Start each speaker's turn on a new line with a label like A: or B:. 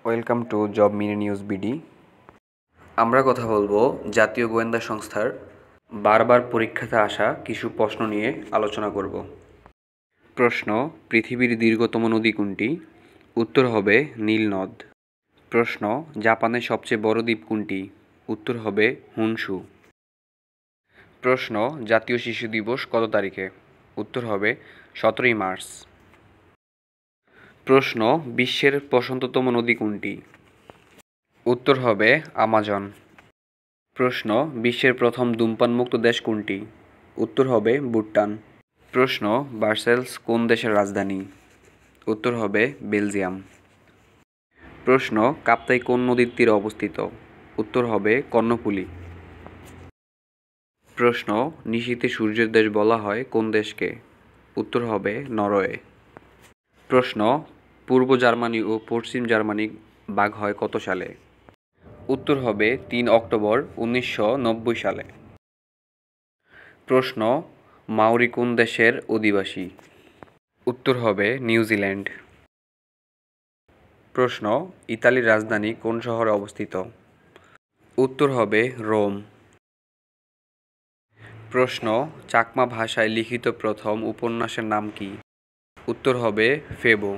A: Welcome to job mini news BD. আমরা কথা বলবো জাতীয় গোয়েন্দা সংস্থার বারবার পরীক্ষাতে আসা কিছু প্রশ্ন নিয়ে আলোচনা করব। প্রশ্ন: পৃথিবীর দীর্ঘতম নদী কোনটি? উত্তর হবে নীল নদ। প্রশ্ন: জাপানের সবচেয়ে বড় দ্বীপ কোনটি? উত্তর হবে হনশু। প্রশ্ন: জাতীয় শিশু দিবস কত তারিখে? উত্তর হবে 17ই মার্চ। প্রশ্ন: বিশ্বের প্রশান্ততম নদী কোনটি? উত্তর হবে আমাজন। প্রশ্ন: বিশ্বের প্রথম ধূমপানমুক্ত দেশ কোনটি? উত্তর হবে ভুটান। প্রশ্ন: ব্রাসেলস কোন দেশের রাজধানী? উত্তর হবে বেলজিয়াম। প্রশ্ন: কাপ্তাই কোন নদীর তীরে অবস্থিত? উত্তর হবে কর্ণফুলী। প্রশ্ন: নিশীথে সূর্যের দেশ বলা হয় কোন দেশকে? উত্তর হবে নরওয়ে। প্রশ্ন: পূর্ব জার্মানি ও পশ্চিম জার্মানি ভাগ হয় কত সালে? উত্তর হবে 3 অক্টোবর 1990 সালে। প্রশ্ন: মাওরি কোন দেশের অধিবাসী? উত্তর হবে নিউজিল্যান্ড। প্রশ্ন: ইতালির রাজধানী কোন শহরে অবস্থিত? উত্তর হবে রোম। প্রশ্ন: চাকমা ভাষায় লিখিত প্রথম উপন্যাসের নাম কি? উত্তর হবে ফেবো।